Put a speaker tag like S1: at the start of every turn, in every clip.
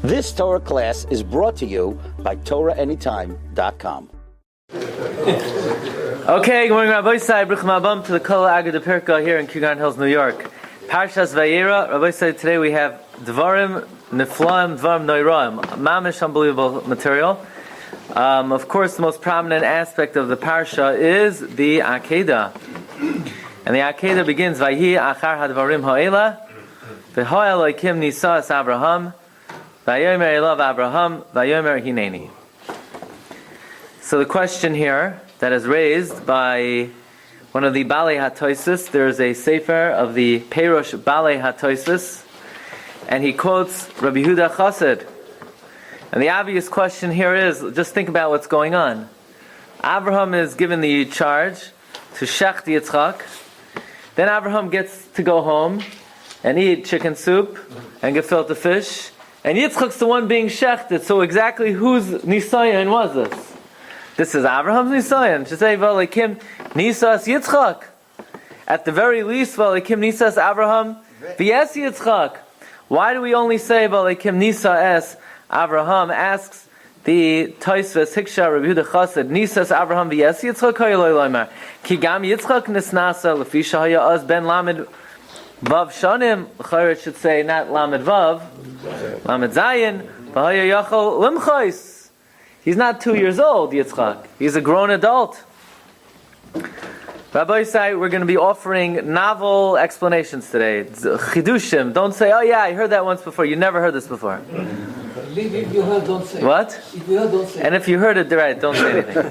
S1: This Torah class is brought to you by TorahAnytime.com.
S2: Okay, good morning, Rabbi Glatstein. Bruchim Abam to the Kol Akeida Pirka here in Kew Garden Hills, New York. Parshas Vayeira. Rabbi Glatstein, today we have Dvarim Niflaim, Dvarim Noiraim. Mamish, unbelievable material. Of course, the most prominent aspect of the Parsha is the Akeida. And the Akeida begins, Vayhi achar hadvarim ha'ela, v'ho Elokim nisa es Abraham, Vayomer elav Abraham, Vayomer hineni. So the question here that is raised by one of the Balei HaTosis, there is a sefer of the Perush Balei HaTosis, and he quotes Rabbi Yehuda Chassid. And the obvious question here is, just think about what's going on. Abraham is given the charge to shecht Yitzchak. Then Abraham gets to go home and eat chicken soup and gefilte fish. And Yitzchak's the one being shechted. So exactly whose nisayon was this? This is Abraham's nisayon. Should say V'alekim nisas Yitzchak. At the very least, V'alekim nisas Abraham v'yes Yitzchak. Why do we only say V'alekim nisa es Abraham? Asks the Tosfos Hiksha Rabbi Yehuda Chassid, nisas Abraham v'yes Yitzchak hayoloi loymar ki gam Yitzchak nisnasa lefi shahaya az ben lamed vav shanim. L'chayr it should say not lamed vav, lamed zayin v'haya yachol limchos. He's not 2 years old, Yitzchak. He's a grown adult. Rabbi Glatstein, we're going to be offering novel explanations today. Chidushim. Don't say, oh yeah, I heard that once before. You never heard this before.
S3: If you heard, don't say.
S2: What?
S3: If you heard, don't say.
S2: And if you heard it, right, don't say anything.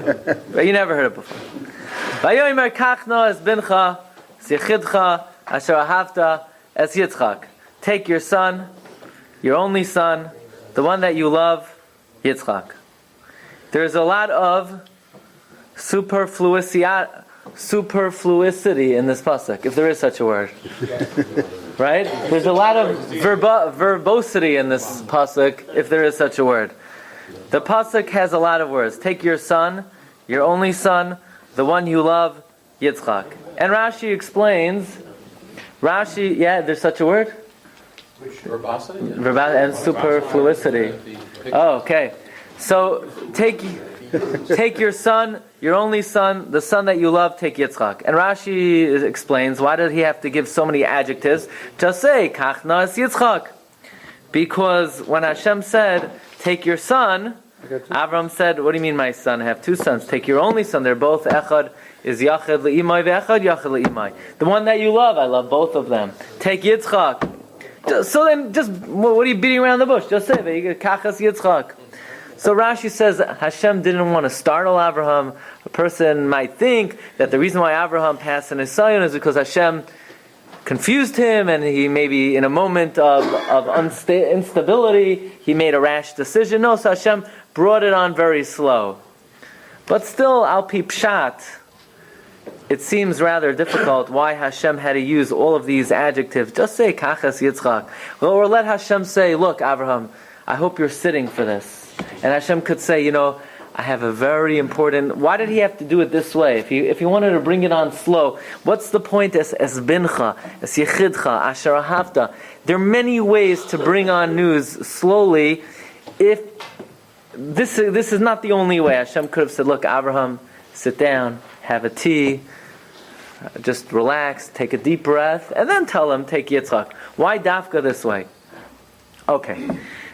S2: But you never heard it before. Vayomer kachna es bincha, sichidcha, asher ahavta es Yitzchak. Take your son, your only son, the one that you love, Yitzchak. There's a lot of superfluity in this pasuk, if there is such a word. Right? There's a lot of verbosity in this pasuk, if there is such a word. The pasuk has a lot of words. Take your son, your only son, the one you love, Yitzchak. And Rashi explains, yeah, there's such a word?
S4: Verbosity?
S2: And superfluity. Oh, okay. So take your son, your only son, the son that you love, take Yitzchak. And Rashi explains, why did he have to give so many adjectives? Just say, Kachna es Yitzchak. Because when Hashem said, take your son, Avram said, what do you mean my son? I have two sons. Take your only son. They're both Echad is Yachad le'imai ve'echad Yachad le'imai. The one that you love, I love both of them. Take Yitzchak. So then, what are you beating around the bush? Just say, Kachas Yitzchak. So Rashi says Hashem didn't want to startle Abraham. A person might think that the reason why Abraham passed in his son is because Hashem confused him, and he maybe in a moment of instability, he made a rash decision. No, so Hashem brought it on very slow. But still, al pi pshat, it seems rather difficult why Hashem had to use all of these adjectives. Just say Kachas Yitzchak. Or let Hashem say, look, Abraham, I hope you're sitting for this. And Hashem could say, I have a very important... Why did he have to do it this way? If he wanted to bring it on slow, what's the point as bincha, as yechidcha, asher ahavta? There are many ways to bring on news slowly. If this is not the only way. Hashem could have said, look, Abraham, sit down, have a tea, just relax, take a deep breath, and then tell him, take Yitzchak. Why dafka this way? Okay.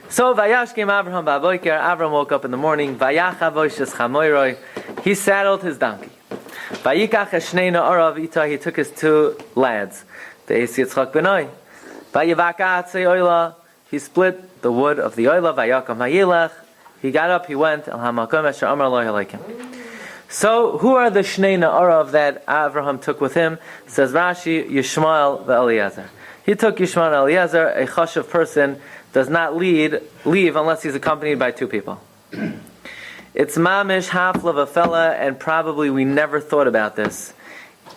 S2: So Vayashkem Abraham ba'avoker. Abraham woke up in the morning. Vayachavoishes chamoiroi. He saddled his donkey. Vayikach eshnei na'arav ita. He took his two lads. Ve'es Yitzchak benoi. Vayivaka atzei oila. He split the wood of the oila. Vayakam hayilach. He got up. He went. El hamakom asher amar lo halekim. So who are the shnei na'arav that Abraham took with him? Says Rashi, Yishmael ve'Eliezer. He took Yishmael and Eliezer. A chashuv person does not leave unless he's accompanied by two people. It's mamish hafla of a fella, and probably we never thought about this,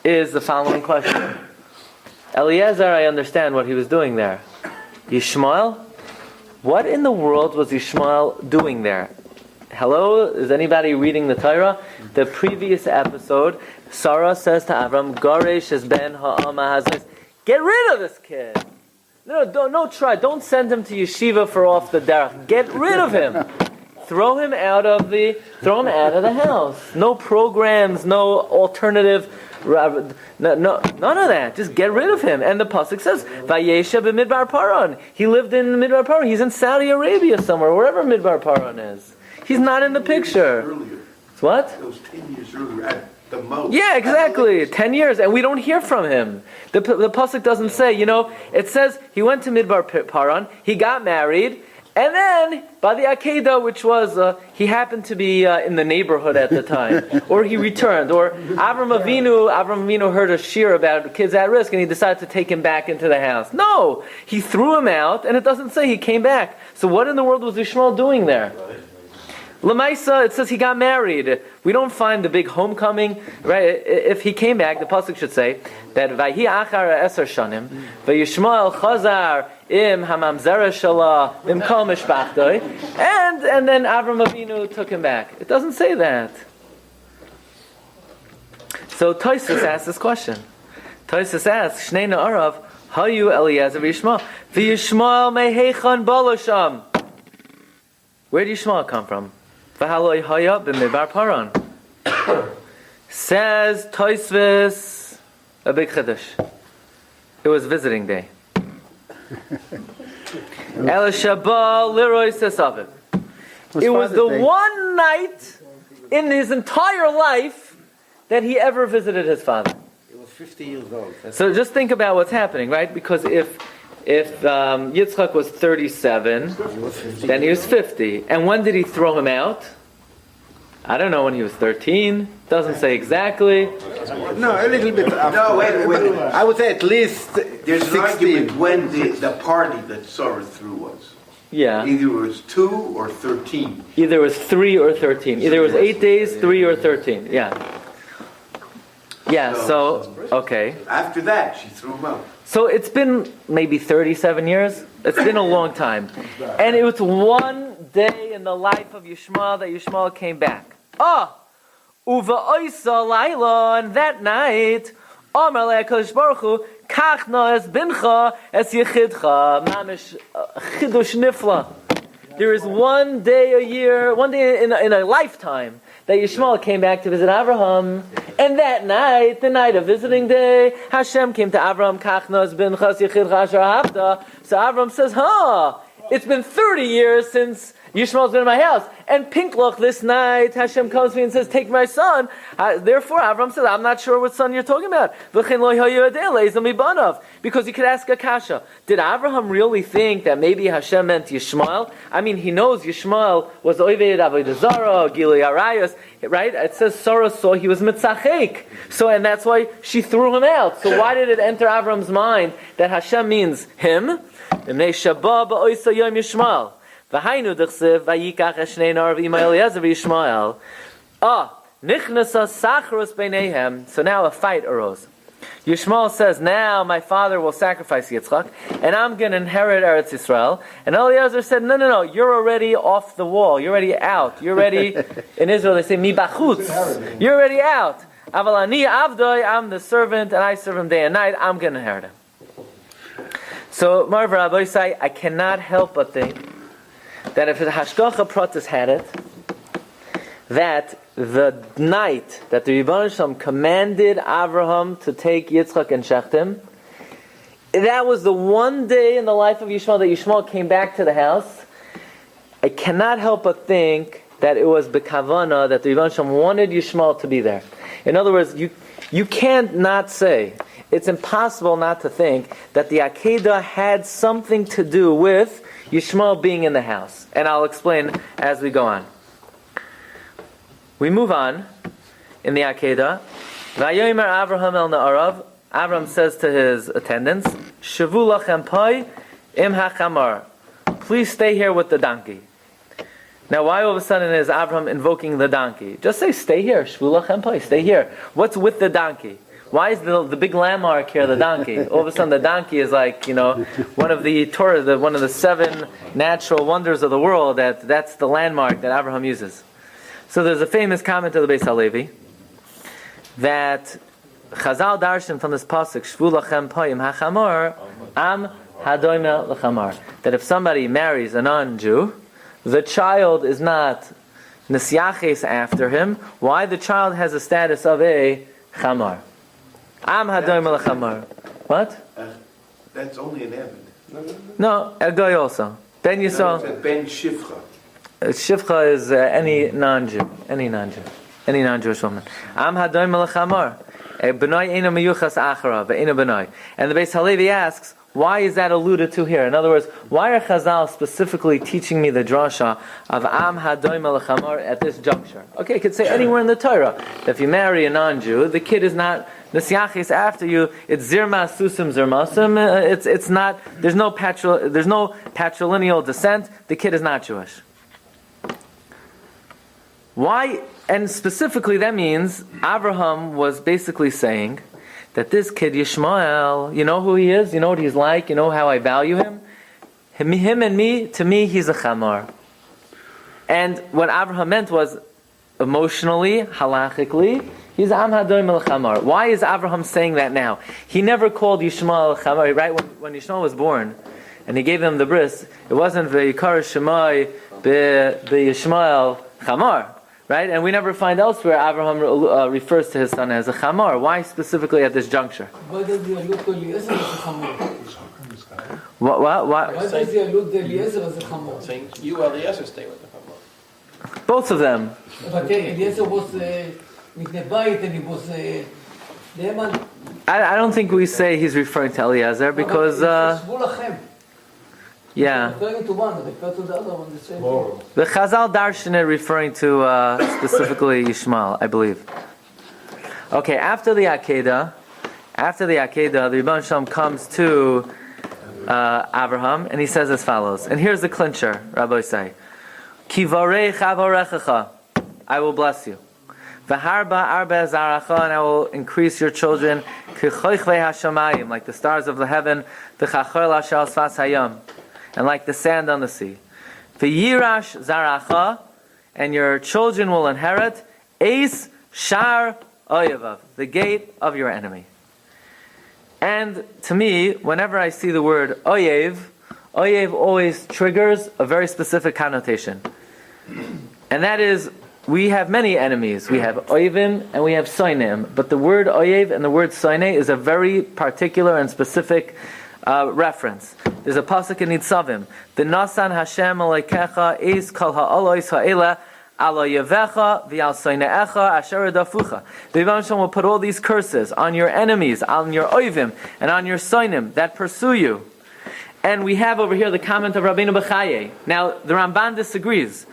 S2: is the following question. Eliezer, I understand what he was doing there. Yishmael? What in the world was Yishmael doing there? Hello? Is anybody reading the Torah? The previous episode, Sarah says to Avram, Garesh es ben ha'ama hazis. Get rid of this kid. No, try. Don't send him to yeshiva for off the derech. Get rid of him. Throw him out of the house. No programs, no alternative. No, none of that. Just get rid of him. And the pasuk says, "Vayeira b'midbar Paran." He lived in Midbar Paran. He's in Saudi Arabia somewhere, wherever Midbar Paran is. He's not in the picture.
S5: Earlier.
S2: What?
S5: It was 10 years earlier at the most.
S2: Yeah, exactly. 10 years, and we don't hear from him. The pasuk doesn't say. It says he went to Midbar Paran. He got married. And then, by the Akeida, which was, he happened to be in the neighborhood at the time, or he returned, or Avram Avinu heard a shiur about kids at risk, and he decided to take him back into the house. No! He threw him out, and it doesn't say he came back. So what in the world was Yishmael doing there? Lamaisa, it says he got married. We don't find the big homecoming, right? If he came back, the pasuk should say that Vahi achar 10 shanim, Yishmael chazar im hamamzera shala im kol mishpachtoi, and then Avram Avinu took him back. It doesn't say that. So Tosfos asks this question. Tosfos asks, Shnei na'arav hayu Eliezer v'Yishmael mehechan balosham. Where did Yishmael come from? V'haloi haya b'midbar Paran. Says Tosfos, a big chiddush. It was visiting day. El Shabbat Leroy Sesaviv. It was the one night in his entire life that he ever visited his father.
S6: He was 50 years old.
S2: So just think about what's happening, right? Because if Yitzchak was 37, then he was 50. And when did he throw him out? I don't know, when he was 13. Doesn't say exactly.
S6: No, a little bit after.
S5: No, wait.
S6: I would say at least
S5: There's
S6: 16.
S5: an argument when the party that Sarah threw was.
S2: Yeah.
S5: Either it was 2 or 13.
S2: Either it was 3 or 13. Either it was 8 days, 3 or 13. Yeah. Yeah, so okay.
S5: After that, she threw him out.
S2: So it's been maybe 37 years. It's been a long time. And it was one day in the life of Yishmael that Yishmael came back. Uva oisa laila, and that night, Amar le'HaKadosh Baruch Hu, Kachna es bincha es yechidcha, mamish chidush nifla. There is one day a year, one day in a lifetime, that Yishmael came back to visit Abraham, and that night, the night of visiting day, Hashem came to Abraham, Kachna es bincha es yechidcha asher ahavta. So Abraham says, it's been 30 years since Yishmael's been in my house. And Pinkloch, this night, Hashem comes to me and says, take my son. Therefore, Avram says, I'm not sure what son you're talking about. Because you could ask a kasha. Did Abraham really think that maybe Hashem meant Yishmael? I mean, he knows Yishmael was Oived Avodah Zarah, Gilui Arayos, right? It says Sarah saw he was Mitzachek. So, and that's why she threw him out. So why did it enter Avram's mind that Hashem means him? Yishmael. V'hainu d'chsev vayikach eshnei nar v'imay Eliezer v'Yishmael. Nichnasa sachrus beinehem. So now a fight arose. Yishmael says, now my father will sacrifice Yitzchak, and I'm going to inherit Eretz Yisrael. And Eliezer said, no, you're already off the wall. You're already out. You're already, in Israel they say, mi bachutz. You're already out. Aval ani avdoi, I'm the servant, and I serve him day and night. I'm going to inherit him. So, Marv Rabbi say, I cannot help but think that if the Hashgacha Pratis had it, that the night that the Rebbeinu Shalom commanded Avraham to take Yitzchak and Shechtim, that was the one day in the life of Yishmael that Yishmael came back to the house. I cannot help but think that it was B'kavana, that the Rebbeinu Shalom wanted Yishmael to be there. In other words, you can't not say, it's impossible not to think that the Akeida had something to do with Yishmael being in the house. And I'll explain as we go on. We move on in the Akeida. Vayomer Avraham el Na'arav. Avram says to his attendants, Shavu lachem pai im hachamar. Please stay here with the donkey. Now why all of a sudden is Avram invoking the donkey? Just say stay here. Shavu lachem pai. Stay here. What's with the donkey? Why is the big landmark here the donkey? All of a sudden the donkey is like, one of the Torah, one of the 7 natural wonders of the world, that's the landmark that Abraham uses. So there's a famous comment of the Beis Halevi that Chazal darshan from this pasuk, Shvu lachem payim hachamor, am hadoime l'chamar. That if somebody marries a non-Jew, the child is not nisyaches after him. Why? The child has a status of a chamar. Am hadoime l'chamar. What?
S5: That's only an Eved.
S2: No, a goy also. Ben Yisrael.
S5: Ben Shifcha.
S2: Shivcha is any non-Jew, any non-Jewish woman. Am hadoime l'chamar. B'nai eina miyuchas achara, ve'eina b'nai. And the Beis Halevi asks, why is that alluded to here? In other words, why are Chazal specifically teaching me the drasha of Am hadoime l'chamar at this juncture? Okay, it could say anywhere in the Torah. If you marry a non-Jew, the kid is not Nesiachis after you. It's zirmas susim zirmasim. It's not. There's no patrilineal descent. The kid is not Jewish. Why? And specifically, that means Abraham was basically saying that this kid Yishmael, you know who he is, you know what he's like, you know how I value him. Him and me, to me, he's a chamar. And what Abraham meant was emotionally, halachically, he's Am hadoime l'chamar. Why is Abraham saying that now? He never called Yishmael chamar. Right when Yishmael was born, and he gave him the bris, it wasn't Vayeira Shemai Yishmael chamar. Right? And we never find elsewhere Abraham refers to his son as a chamar. Why specifically at this juncture?
S3: Why does he allude to Eliezer as a chamor?
S2: What?
S3: Why does he allude to Eliezer as a chamor?
S4: Saying you Eliezer stay with the Chama.
S2: Both of them.
S3: But Eliezer was mipnei bayit and he was neiman.
S2: I don't think we say he's referring to Eliezer because yeah.
S3: Referring to one, refer to the other one, the same thing.
S2: The Chazal Darshan are referring to specifically Yishmael, I believe. Okay, after the Akeida, the Rebbeinu Shalom comes to Abraham, and he says as follows. And here's the clincher, Rabbi say, Ki varech avarechecha, I will bless you. V'harba arba zaracha, and I will increase your children. Ki choichvei hashamayim, like the stars of the heaven. V'chachor lashal sfas hayam, and like the sand on the sea. V'yirash zaracha, and your children will inherit Eis Shar Oyevav, the gate of your enemy. And to me, whenever I see the word Oyev always triggers a very specific connotation. And that is, we have many enemies. We have Oyevim and we have Soinim. But the word Oyev and the word Soine is a very particular and specific reference. There's a pasuk in Nitzavim. The Nasan Hashem Aleikecha Eis Kol Ha'alois Ha'ela Alo Yevecha V'al Soineecha Asher Dafucha. The Rebbeinu Shalom will put all these curses on your enemies, on your Oyevim, and on your Soinim that pursue you. And we have over here the comment of Rabbeinu Bechaye. Now, the Ramban disagrees.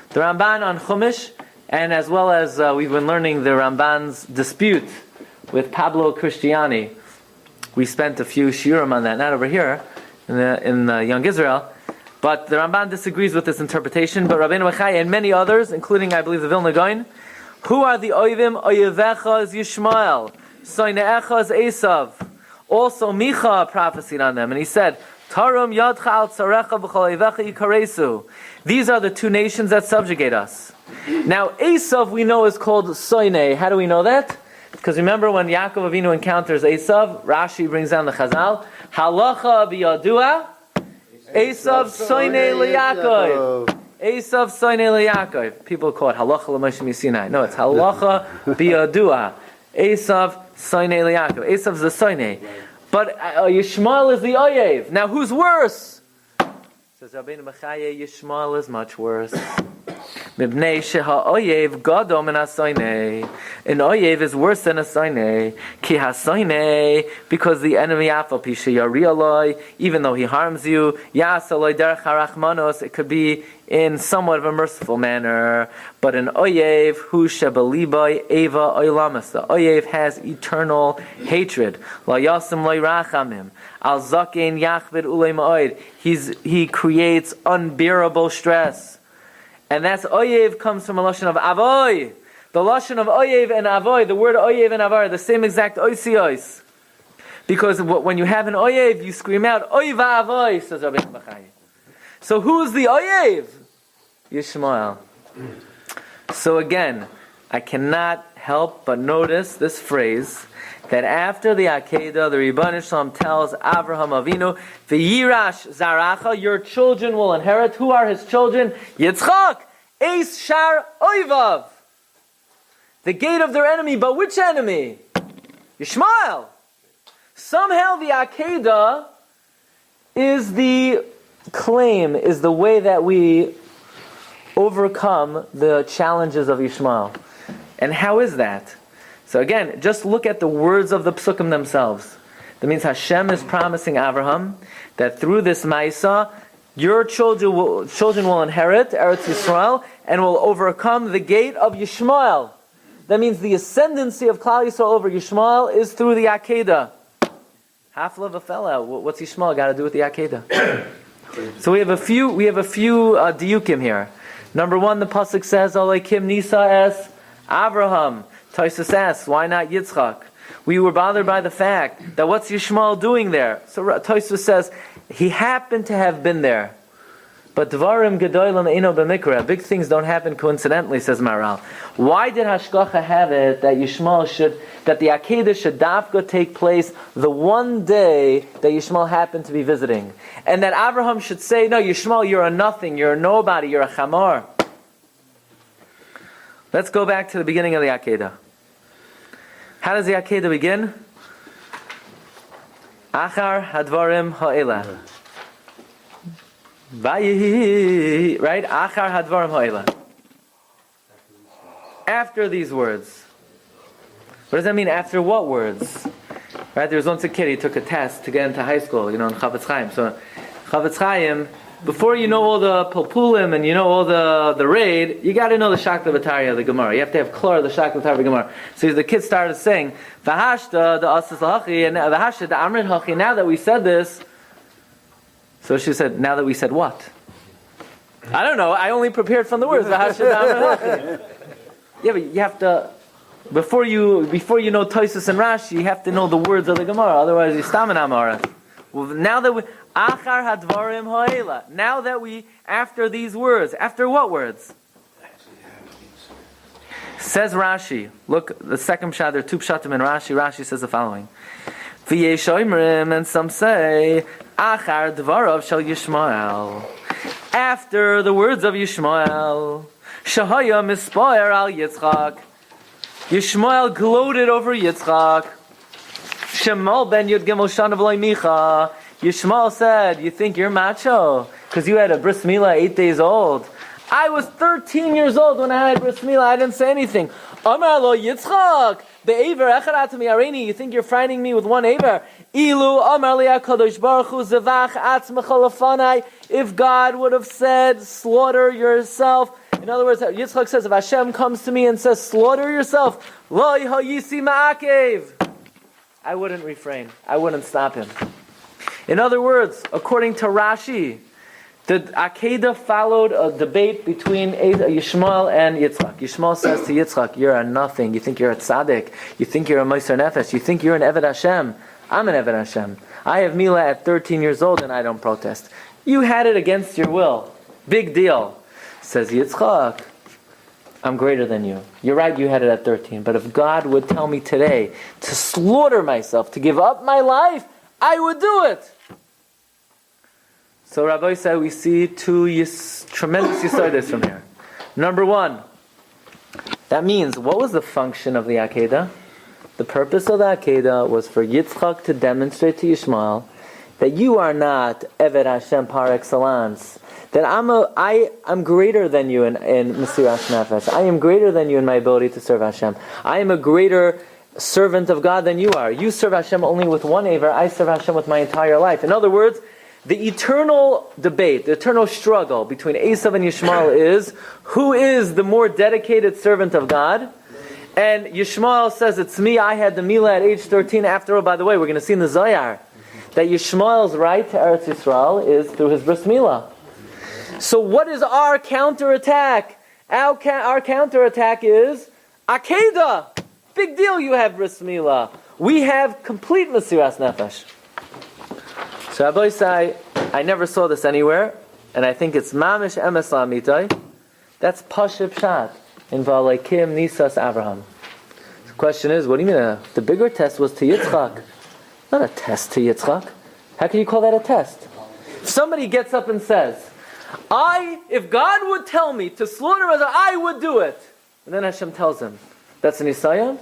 S2: The Ramban on Chumash, and as well as we've been learning the Ramban's dispute with Pablo Cristiani. We spent a few shiurim on that, not over here, in Young Israel. But the Ramban disagrees with this interpretation. But Rabbeinu Bechaye and many others, including, I believe, the Vilna Gaon, who are the Oyevim? Oyevecha is Yishmael. Soineecha is Esav. Also, Micha prophesied on them, and he said, Tarum yadcha al tzarecha v'chol oyevecha yikaresu. These are the two nations that subjugate us. Now, Esav we know is called Soine. How do we know that? Because remember when Yaakov Avinu encounters Esav, Rashi brings down the Chazal, Halacha b'yadua, Esav Soine liYaakov. Esav Soine liYaakov. People call it Halacha l'Moshe Misinai. No, it's Halacha b'yadua. Esav Soine liYaakov. Esav's the Soine. But Yishmael is the Oyev. Now who's worse? Says Rabbeinu Bechaye, Yishmael is much worse. Mibnei sheha Oyev gadol min hasoinei. An Oyev is worse than a soinei. Ki hasoinei, because the enemy afal pi sheyari aloi, even though he harms you, yas aloi derech harachmanos, it could be in somewhat of a merciful manner. But an Oyev, hu shebelibai eva oilamas. The Oyev has eternal hatred. La yasim lo yirachamim. Al zakein yachvid ulei ma'od. He creates unbearable stress. And that's Oyev comes from a lashon of avoy. The lashon of Oyev and avoy, the word Oyev and avoy are the same exact oisios. Because when you have an Oyev, you scream out, Oyva avoy, says Rabbeinu Bechaye. So who's the Oyev? Yishmael. So again, I cannot help but notice this phrase that after the Akeida, the Rebbeinu Shalom tells Avraham Avinu, V'yirash zaracha, your children will inherit. Who are his children? Yitzchak, Eis Shar Oivav. The gate of their enemy, but which enemy? Yishmael. Somehow the Akeida is the claim, is the way that we overcome the challenges of Ishmael. And how is that? So again, just look at the words of the psukim themselves. That means Hashem is promising Avraham that through this Maisa, your children will inherit Eretz Yisrael and will overcome the gate of Yishmael. That means the ascendancy of Klal Yisrael over Yishmael is through the Akeida. Hafla of a fella. What's Yishmael got to do with the Akeida? So we have a few diukim here. Number one, the pasuk says, "Alekim Nisa es Avraham." Tosfos asks, why not Yitzchak? We were bothered by the fact that what's Yishmael doing there? So Tosfos says he happened to have been there. But Dvarim Gedolim Eino B'Mikra, big things don't happen coincidentally, says Maral. Why did Hashgacha have it that that the Akeida should dafka take place the one day that Yishmael happened to be visiting? And that Avraham should say, no, Yishmael, you're a nothing, you're a nobody, you're a chamor. Let's go back to the beginning of the Akeida. How does the Akeida begin? Achar hadvarim ha'ela. Right? Achar hadvarim ha'ela. After these words. What does that mean? After what words? Right? There was once a kid, he took a test to get into high school, in Chavetz Chaim. So Chavetz Chaim, before you know all the Pulpulim and you know all the raid, you got to know the Shakta V'Tarya of the Gemara. You have to have Klor, the Shakta V'Tarya of the Gemara. So the kid started saying, V'hashta, the Asas L'Hachi, and V'hashta, the Amrit Hachi. Now that we said this, so she said, now that we said what? I don't know. I only prepared from the words, V'hashta, the Amrit Hachi. Yeah, but you have to, before you know Tosfos and Rashi, you have to know the words of the Gemara. Otherwise, you stam an Amara. Well, now that we, Achar hadvarim ha'ela. Now that we, after these words, after what words? Says Rashi. Look, the second pshat, there are two pshatim in Rashi. Rashi says the following. V'yesh oimrim, and some say, Achar dvarav shel Yishmael. After the words of Yishmael. Shahaya mispaer al Yitzchak. Yishmael gloated over Yitzchak. Shemal ben Yud Gimel Shana V'loi Micha. Yishmael said, you think you're macho? Because you had a bris milah 8 days old. I was 13 years old when I had bris milah. I didn't say anything. Amar lo Yitzchak. Be'ever echad atami areni. You think you're frightening me with one aver? Ilu amar li HaKadosh Baruch Hu zevach atzmecha lefanai. If God would have said, slaughter yourself. In other words, Yitzchak says, if Hashem comes to me and says, slaughter yourself, lo yisi ma'akev, I wouldn't refrain. I wouldn't stop him. In other words, according to Rashi, the Akeida followed a debate between Yishmael and Yitzchak. Yishmael says to Yitzchak, you're a nothing. You think you're a tzaddik. You think you're a Meiser Nefesh. You think you're an Eved Hashem. I'm an Eved Hashem. I have Milah at 13 years old and I don't protest. You had it against your will. Big deal. Says Yitzchak, I'm greater than you. You're right, you had it at 13. But if God would tell me today to slaughter myself, to give up my life, I would do it. So Rabbi said we see two tremendous yisodos from here. Number one, that means, what was the function of the Akeida? The purpose of the Akeida was for Yitzchak to demonstrate to Yishmael that you are not Eved Hashem par excellence. That I'm greater than you in Mesiras Nefesh. I am greater than you in my ability to serve Hashem. I am a greater servant of God than you are. You serve Hashem only with one aver. I serve Hashem with my entire life. In other words, the eternal debate, the eternal struggle between Esav and Yishmael is, who is the more dedicated servant of God? And Yishmael says, it's me, I had the Milah at age 13. After all, by the way, we're going to see in the Zohar that Yishmael's right to Eretz Yisrael is through his bris milah. So what is our counterattack? Our counterattack is Akeida. Big deal you have bris milah. We have complete Mesiras Nefesh. So Rabbi say, I never saw this anywhere, and I think it's Mamish Emes Lamitai. That's Pasha Pshat in Valekim Nisas Avraham. Question is, what do you mean? The bigger test was to Yitzchak. Not a test to Yitzchak. How can you call that a test? If somebody gets up and says, if God would tell me to slaughter I would do it. And then Hashem tells him, that's an Isaiah?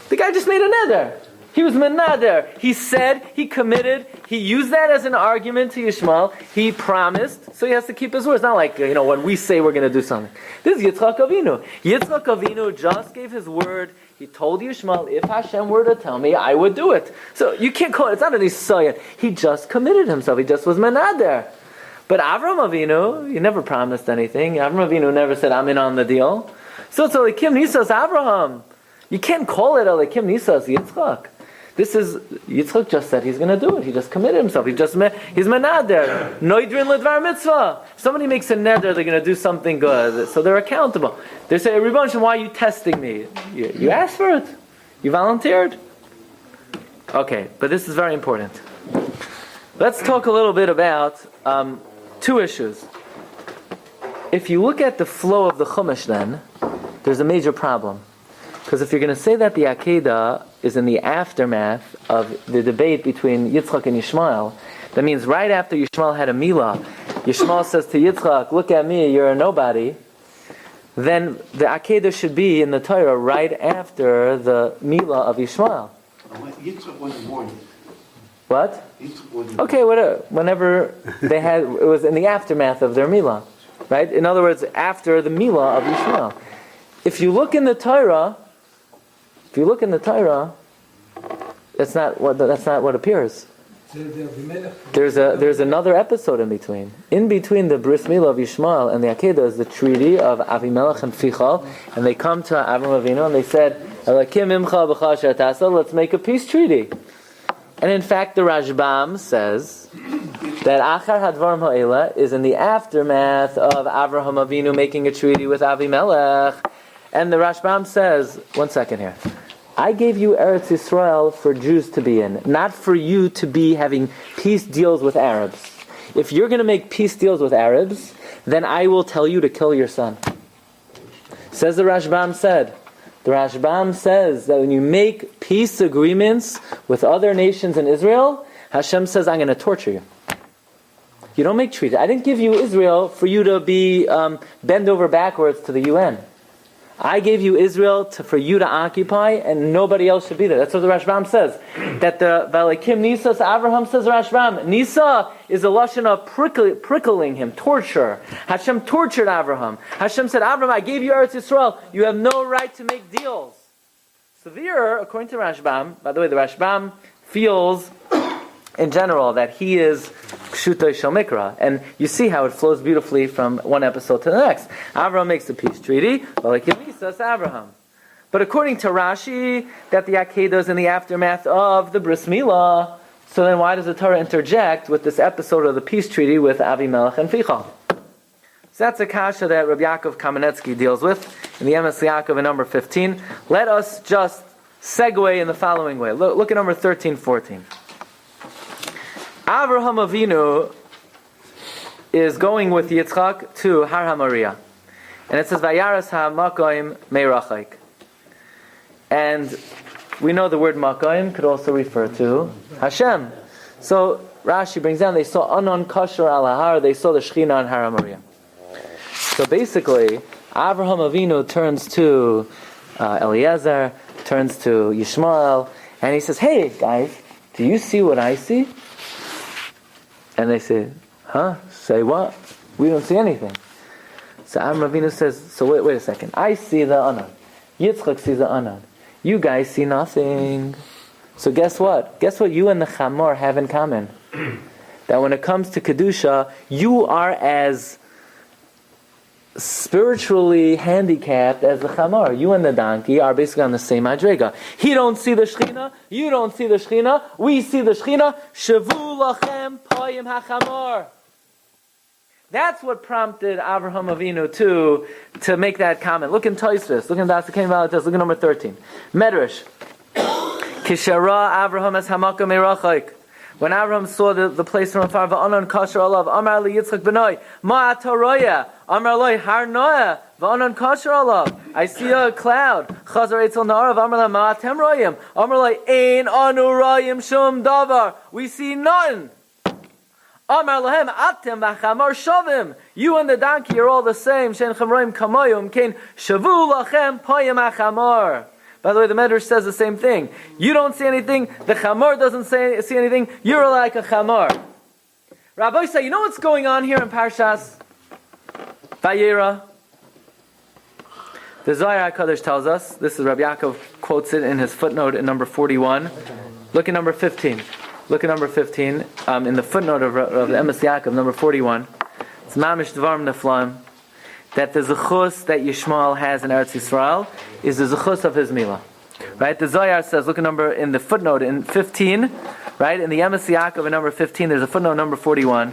S2: The guy just made a neder. He was menader. He said, he committed, he used that as an argument to Yishmael. He promised, so he has to keep his word. It's not like, when we say we're going to do something. This is Yitzchak Avinu. Yitzchak Avinu just gave his word. He told Yishmael, if Hashem were to tell me, I would do it. So you can't call it, it's not an Isaiah. He just committed himself. He just was menader. But Avram Avinu, he never promised anything. Avram Avinu never said, I'm in on the deal. So it's Elikim Nisas Abraham. You can't call it Elikim Nisas Yitzchak. This is, Yitzchak just said he's going to do it. He just committed himself. He's menader. Noidrin ledvar mitzvah. If somebody makes a neder, they're going to do something good. So they're accountable. They say, Rebbe Shem, why are you testing me? You asked for it. You volunteered. Okay, but this is very important. Let's talk a little bit about two issues. If you look at the flow of the Chumash then, there's a major problem. Because if you're going to say that the Akeida is in the aftermath of the debate between Yitzchak and Yishmael, that means right after Yishmael had a milah, Yishmael says to Yitzchak, look at me, you're a nobody, then the Akeida should be in the Torah right after the milah of Yishmael.
S5: Yitzchak wasn't born yet.
S2: What?
S5: Yitzchak wasn't
S2: Okay, whenever they had, it was in the aftermath of their milah, right? In other words, after the milah of Yishmael. If you look in the Torah, that's not what appears. There's another episode in between. In between the bris milah of Yishmael and the Akeida is the treaty of Avimelech and Fichal, and they come to Avram Avinu and they said, "Elakim imcha b'cha asher tasa, let's make a peace treaty." And in fact, the Rashbam says that Achar Hadvarim Ha'ela is in the aftermath of Avraham Avinu making a treaty with Avimelech. And the Rashbam says, one second here, I gave you Eretz Yisrael for Jews to be in, not for you to be having peace deals with Arabs. If you're going to make peace deals with Arabs, then I will tell you to kill your son. Says the Rashbam said. The Rashbam says that when you make peace agreements with other nations in Israel, Hashem says, I'm going to torture you. You don't make treaties. I didn't give you Israel for you to be bend over backwards to the UN. I gave you Israel for you to occupy, and nobody else should be there. That's what the Rashbam says. That the Valikim Nisas Avraham says the Rashbam. Nisa is a lashon of prickling him, torture. Hashem tortured Avraham. Hashem said, Avraham, I gave you Eretz Yisrael. You have no right to make deals. Severe, according to Rashbam. By the way, the Rashbam feels, in general, that he is Kshuta Shel Mikra. And you see how it flows beautifully from one episode to the next. Avraham makes a peace treaty, like Misas Avraham. But according to Rashi, that the Akeida is in the aftermath of the Bris Milah, so then why does the Torah interject with this episode of the peace treaty with Avimelech and Fichal? So that's a kasha that Rabbi Yaakov Kamenetsky deals with in the Emes Yaakov in number 15. Let us just segue in the following way. Look at number 13, 14. Avraham Avinu is going with Yitzchak to Har HaMoriah. And it says, Vayeira ha'makoim meirachaik. And we know the word makoim could also refer to Hashem. So Rashi brings down, they saw Anon Kasher al Har, they saw the Shechina on Har HaMoriah. So basically, Avraham Avinu turns to Eliezer, turns to Yishmael, and he says, hey guys, do you see what I see? And they say, huh? Say what? We don't see anything. So Avraham Avinu says, so wait a second. I see the Anan. Yitzchak sees the Anan. You guys see nothing. So guess what? Guess what you and the Chamor have in common? That when it comes to Kedusha, you are as spiritually handicapped as the Chamor. You and the donkey are basically on the same madrega. He don't see the Shechina, you don't see the Shechina, we see the Shechina. Shavu lachem poyim hachamor. That's what prompted Avraham Avinu to make that comment. Look in Tosfos, look in Dasakein Valatas, look at number 13. Medrash. Kishara Avraham es hamaka meirachaik. When Abraham saw the place from afar, va'anan kasher alav, amar li Yitzchak benoi, ma ataroya, amar loi har noya, va'anan kasher alav. I see a cloud. Chazar etzel na'arav, amar la ma atem royim, amar loi ein anu royim shum davar. We see nothing. Amar lahem atem v'chamar shavim. You and the donkey are all the same. Shein chamroim kamoyum kein shavu lachem payim achamar. By the way, the Medrash says the same thing. You don't see anything. The chamor doesn't see anything. You're like a chamor. Rabbi say, you know what's going on here in Parshas Vayeira? The Zohar HaKadosh tells us. This is Rabbi Yaakov quotes it in his footnote in number 41. Look at number 15. Look at number 15 in the footnote of the Emes Yaakov, number 41. It's Mamish Dvarim Neflaim. That the zechus that Yishmael has in Eretz Yisrael is the zechus of his milah. Right? The Zohar says, look at number in the footnote in 15, right? In the Emes Yaakov in number 15, there's a footnote number 41.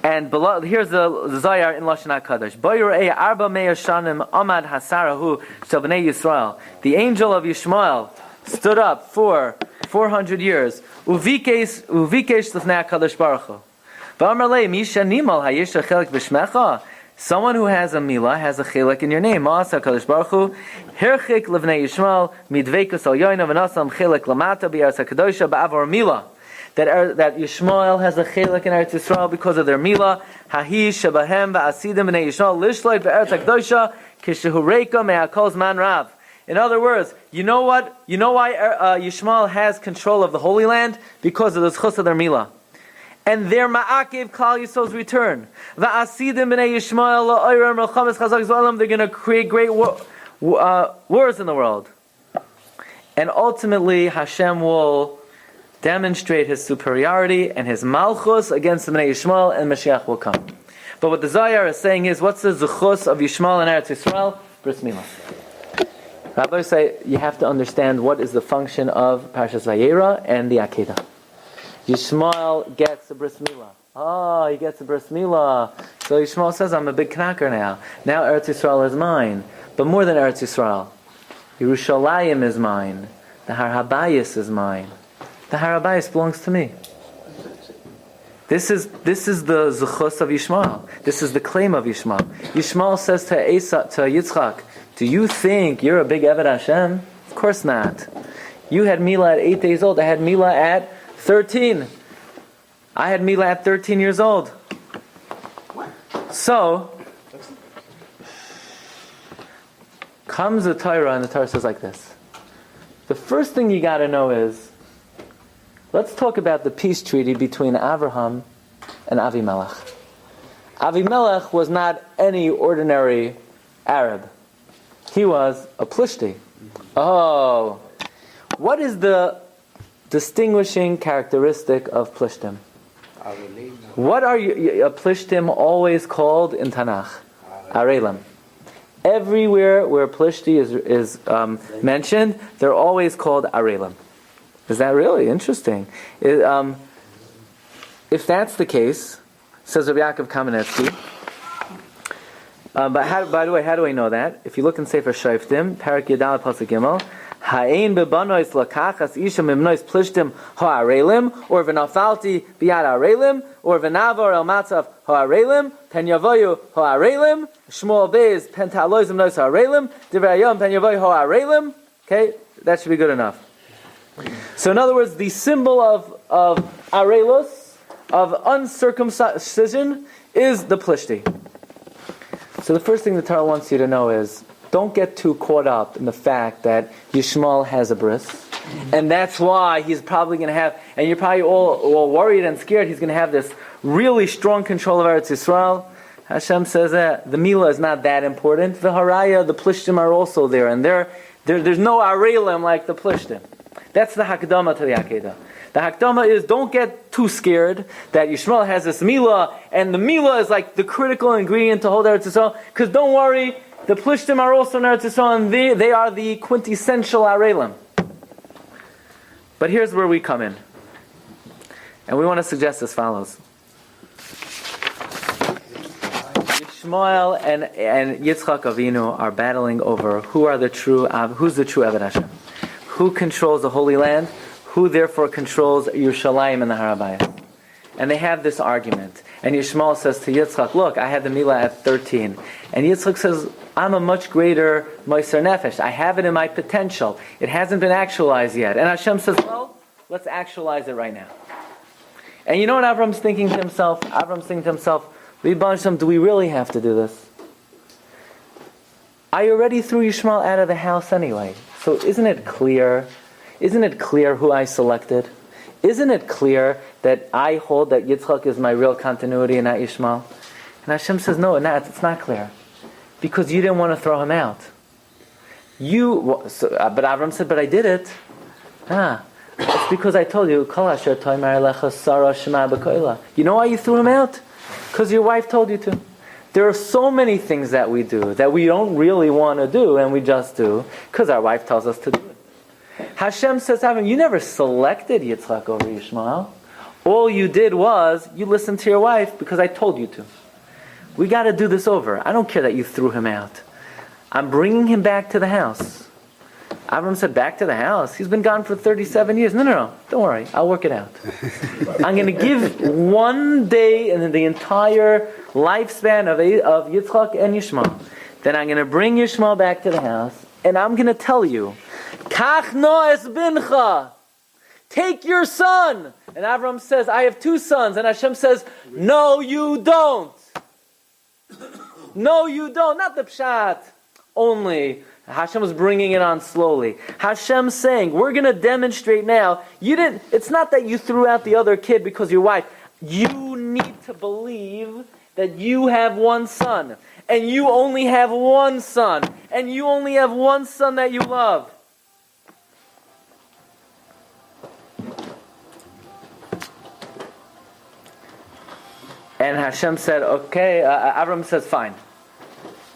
S2: And below, here's the Zohar in Lashon HaKadosh. Boyurei arba me'er shanim amad hasarahu shel bnei Yisrael. The angel of Yishmael stood up for 400 years. Uvikesh l'fnei HaKadosh Baruch Hu. Someone who has a milah has a chilek in your name. Ma'asa Kadosh Baruch Hu herchik levnei Yishmael midveikus al yoina v'nasam chilek lamata b'Eretz HaKadosha ba'avor milah. That Yishmael has a chilek in Eretz Yisrael because of their milah. Hahi shebahem va'asidim b'nei Yishmael lishloit b'Eretz HaKadosha kishehu reika me'akol zman rav. In other words, you know what? You know why Yishmael has control of the Holy Land? Because of the zchus of their milah. And their ma'akev Klal Yisrael's return. Va'asidim b'nei Yishmael la'oiram melchames chazak z'olam. They're going to create great wars in the world. And ultimately, Hashem will demonstrate His superiority and His malchus against the b'nei Yishmael, and Mashiach will come. But what the Zohar is saying is, what's the zechus of Yishmael in Eretz Yisrael? Bris Milah. Rabbis say you have to understand what is the function of Parshas Vayeira and the Akeida. Yishmael gets a bris milah. He gets a bris milah. So Yishmael says, I'm a big knacker now. Now Eretz Yisrael is mine. But more than Eretz Yisrael, Yerushalayim is mine. The Har Habayis is mine. The Har Habayis belongs to me. This is the zechus of Yishmael. This is the claim of Yishmael. Yishmael says to Yitzchak, do you think you're a big Eved Hashem? Of course not. You had milah at 8 days old. I had milah at 13. I had milah at 13 years old. So, comes the Torah, and the Torah says like this. The first thing you got to know is, let's talk about the peace treaty between Avraham and Avimelech. Avimelech was not any ordinary Arab. He was a Plishti. What is the distinguishing characteristic of Plishtim? What are Plishtim always called in Tanakh? Arelim. Everywhere where Plishti is mentioned, they're always called Arelim. Is that really interesting? If that's the case, says Rabbi Yaakov Kamenetsky. By the way, how do I know that? If you look in Sefer Shoftim, Parak Yadal Pasuk Gimel, Ha'ein bebanois lakachas isha mimnois plishtim ha'arelim, or v'nafalti biyad arelim, or v'navar el matzav ha'arelim, pen yavoyu ha'arelim, Shmuel Beis pen ta'aloizim nois ha'arelim, divrei hayom pen yavoyu ha'arelim. Okay, that should be good enough. So in other words, the symbol of arelos, of uncircumcision, is the plishti. So the first thing the Torah wants you to know is, don't get too caught up in the fact that Yishmael has a bris, and that's why he's probably going to have, and you're probably all worried and scared, he's going to have this really strong control of Eretz Yisrael. Hashem says that the milah is not that important. The haraya, the plishtim are also there, and there's no arelim like the plishtim. That's the hakdama to the Akeida. The hakdama is, don't get too scared that Yishmael has this milah, and the milah is like the critical ingredient to hold Eretz Yisrael, because don't worry, the Plishtim are also in Eretz Yisrael, and they are the quintessential Arelim. But here's where we come in. And we want to suggest as follows. Yishmael and Yitzchak Avinu are battling over who's the true Eved Hashem. Who controls the Holy Land? who therefore controls Yerushalayim and the Harabayas. And they have this argument. And Yishmael says to Yitzchak, look, I had the Milah at 13. And Yitzchak says, I'm a much greater Moiser Nefesh. I have it in my potential. It hasn't been actualized yet. And Hashem says, well, let's actualize it right now. And you know what Avram's thinking to himself? Avram's thinking to himself, do we really have to do this? I already threw Yishmael out of the house anyway. So isn't it clear? Isn't it clear who I selected? Isn't it clear that I hold that Yitzchak is my real continuity and not Yishmael? And Hashem says, no, it's not clear. Because you didn't want to throw him out. But Avram said, but I did it. It's because I told you, you know why you threw him out? Because your wife told you to. There are so many things that we do that we don't really want to do, and we just do because our wife tells us to do it. Hashem says, Avram, you never selected Yitzchak over Yishmael. All you did was, you listened to your wife because I told you to. We got to do this over. I don't care that you threw him out. I'm bringing him back to the house. Avram said, back to the house? He's been gone for 37 years. No. Don't worry. I'll work it out. I'm going to give one day in the entire lifespan of Yitzchak and Yishmael. Then I'm going to bring Yishmael back to the house, and I'm going to tell you, Kach noes bincha. Take your son. And Avram says, I have 2 sons. And Hashem says, no, you don't. No, you don't. Not the pshat only. Hashem was bringing it on slowly. Hashem's saying, we're going to demonstrate now. It's not that you threw out the other kid because your wife. You need to believe that you have one son. And you only have one son. And you only have one son that you love. And Hashem said, okay, Avram says, fine.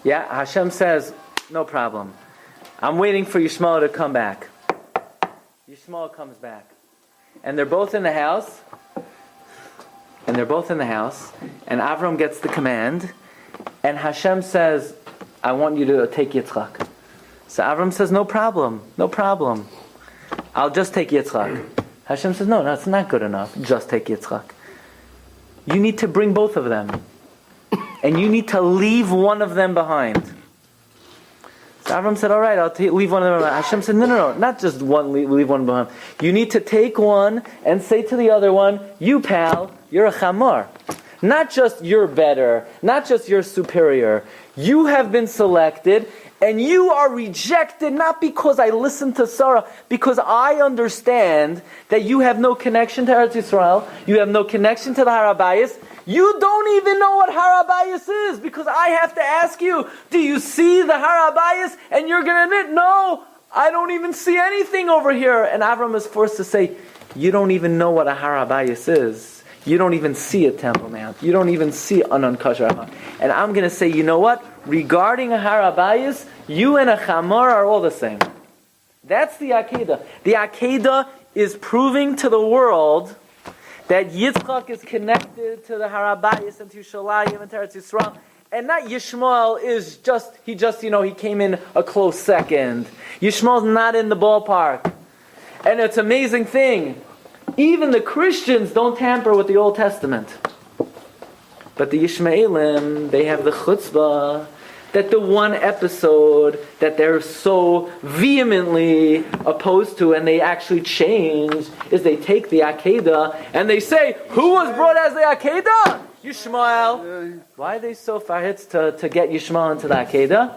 S2: Yeah, Hashem says, no problem. I'm waiting for Yishmael to come back. Yishmael comes back. And they're both in the house. And Avram gets the command. And Hashem says, I want you to take Yitzchak. So Avram says, no problem. I'll just take Yitzchak. Hashem says, no, it's not good enough. Just take Yitzchak. You need to bring both of them. And you need to leave one of them behind. So Avram said, all right, I'll leave one of them behind. Hashem said, no, not just one, leave one behind. You need to take one and say to the other one, you pal, you're a chamor. Not just you're better, not just you're superior. You have been selected, and you are rejected not because I listened to Sarah, because I understand that you have no connection to Eretz Yisrael, you have no connection to the Harabayas, you don't even know what Harabayas is, because I have to ask you, do you see the Harabayas? And you're going to admit, no, I don't even see anything over here. And Avram is forced to say, you don't even know what a Harabayas is. You don't even see a Temple Mount. You don't even see an unkosher. And I'm going to say, you know what? Regarding a Harabayas, you and a Chamor are all the same. That's the Akeida. The Akeida is proving to the world that Yitzchak is connected to the Harabayas and to Yerushalayim and to Eretz Yisrael, and not Yishmael is he came in a close second. Yishmael's not in the ballpark. And it's an amazing thing. Even the Christians don't tamper with the Old Testament. But the Yishmaelim, they have the chutzpah that the one episode that they're so vehemently opposed to and they actually change is they take the Akeida and they say, who was brought as the Akeida? Yishmael. Why are they so fahitz to get Yishmael into the Akeida?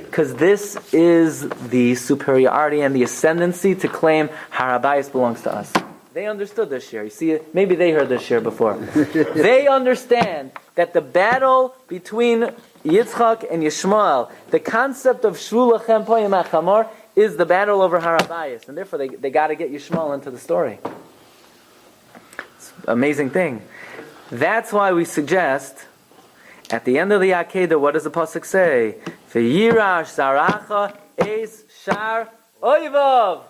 S2: Because this is the superiority and the ascendancy to claim Harabayas belongs to us. They understood this year. You see, maybe they heard this year before. They understand that the battle between Yitzchak and Yishmael, the concept of Shvu Lachem Poyim HaChamor, is the battle over Harabayas. And therefore they got to get Yishmael into the story. It's an amazing thing. That's why we suggest, at the end of the Akeida, what does the Pasuk say? Vayeira Zaracha Es Shar Oivav.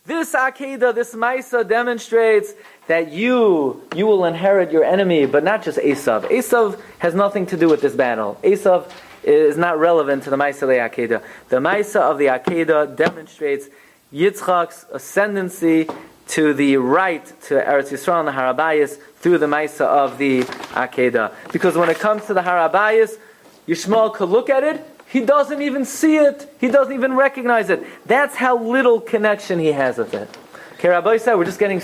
S2: This Akeida, this Maisa demonstrates that you will inherit your enemy, but not just Esav. Esav has nothing to do with this battle. Esav is not relevant to the Maisa of the Akeida. The Maisa of the Akeida demonstrates Yitzchak's ascendancy to the right to Eretz Yisrael and the Harabayas through the Maisa of the Akeida. Because when it comes to the Harabayas, Yishmael could look at it, he doesn't even see it, he doesn't even recognize it. That's how little connection he has with it. Okay, Rabbi said we're just getting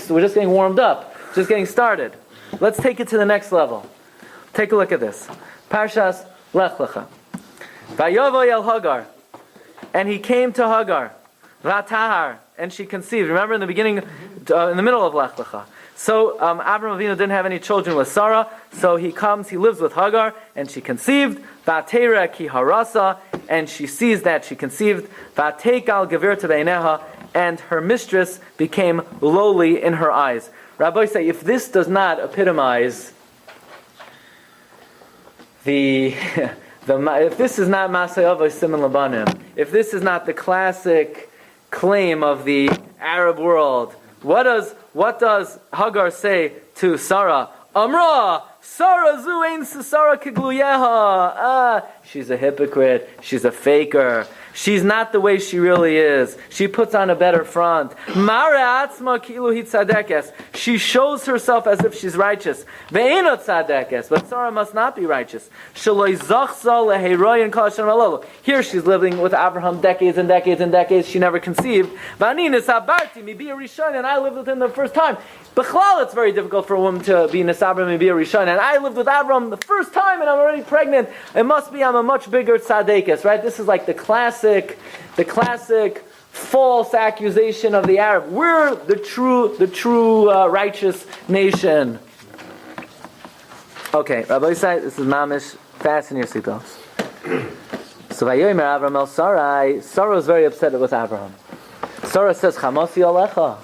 S2: warmed up, just getting started. Let's take it to the next level. Take a look at this. Parshas Lech Lecha. Vayavoy el Hagar, and he came to Hagar. Vatahar, and she conceived. Remember in the beginning, in the middle of Lech Lecha. So Avraham Avinu didn't have any children with Sarah, so he lives with Hagar, and she conceived. Vayeira ki harasa, and she sees that she conceived. Vateik al gevirta beineha, and her mistress became lowly in her eyes. Rabbi say, if this does not epitomize if this is not Masayava Siman Labanim, if this is not the classic claim of the Arab world, what does Hagar say to Sarah? Amra, Sarah zu ein Sarah kigluyeha. She's a hypocrite. She's a faker. She's not the way she really is. She puts on a better front. Mara atzma kilu hi tzadekes. She shows herself as if she's righteous. Ve'ena tzadekes. But Sarah must not be righteous. Shaloi zachza leheroyin kol Hashem alolu. Here she's living with Abraham decades and decades and decades. She never conceived. V'ani nisabarti mi bi rishon, and I lived with him the first time. B'chlal, it's very difficult for a woman to be nisabra mi bi rishon, and I lived with Abraham the first time, and I'm already pregnant. It must be I'm a much bigger tzadekes, right? This is like the classic false accusation of the Arab. We're the true righteous nation. Okay, Rabbi Yisai, this is mamish. Fasten your seatbelts. So Vayomer Avram el Sarai. Sarah was very upset with Abraham. Sarah says, "Chamasi alecha.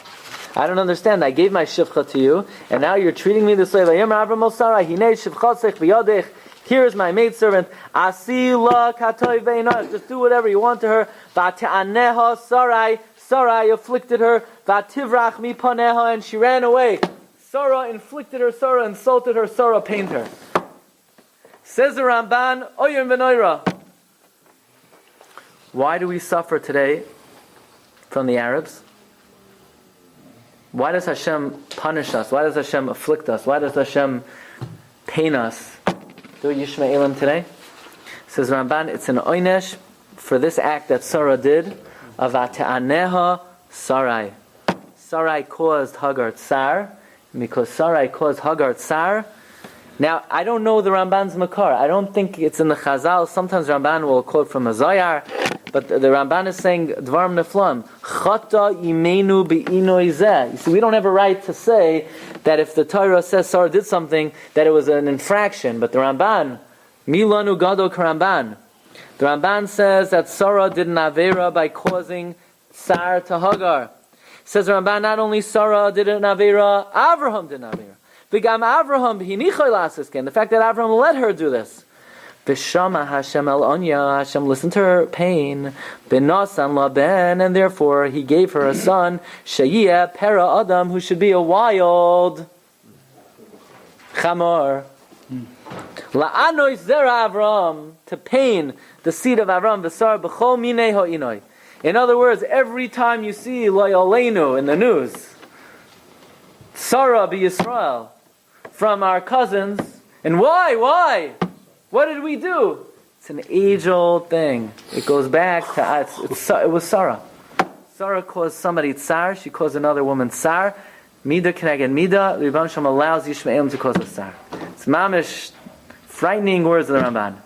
S2: I don't understand. I gave my shivcha to you, and now you're treating me this way." Vayomer Avram el Sarai. Hinei shivchasech b'yadech. Here is my maidservant. Asila katoy ve'inah. Just do whatever you want to her. V'te'aneha Sarai. Sarai afflicted her. V'tivrach mipaneha, and she ran away. Sarah inflicted her. Sarah insulted her. Sarah pained her. Says the Ramban, Oyim v'noira. Why do we suffer today from the Arabs? Why does Hashem punish us? Why does Hashem afflict us? Why does Hashem pain us? Do Yishmaelim today? Says Ramban, it's an oynesh for this act that Sarah did. Avate'aneha Sarai. Sarai caused Hagar tsar. Because Sarai caused Hagar tsar. Now, I don't know the Ramban's makar. I don't think it's in the Chazal. Sometimes Ramban will quote from a Zoyar. But the Ramban is saying, Dvarim Neflam, Chata imenu be'inoi zeh. You see, we don't have a right to say that if the Torah says Sarah did something, that it was an infraction. But the Ramban, Milanu Gado Karamban, the Ramban says that Sarah did an Aveira by causing tsar to Hagar. Says the Ramban, not only Sarah did an Aveira, Avraham did an Aveira. V'gam Avraham hinichoy lasisken. The fact that Avraham let her do this. V'shama Hashem el onya. Hashem listened to her pain. B'nasan laben, and therefore He gave her a son. Sheyeh pera adam, who should be a wild chamor. La'anoy zera Avraham, to pain the seed of Avraham. V'sar b'chol minei ha'inoi. In other words, every time you see lo yaleinu in the news, Sarah b'Yisrael, from our cousins, and why? What did we do? It's an age-old thing. It goes back to it was Sarah. Sarah caused somebody tsar. She caused another woman tsar. Mida keneged mida. Rebbeinu Shalom allows Yishmael to cause a tsar. It's mamish, frightening words of the Ramban.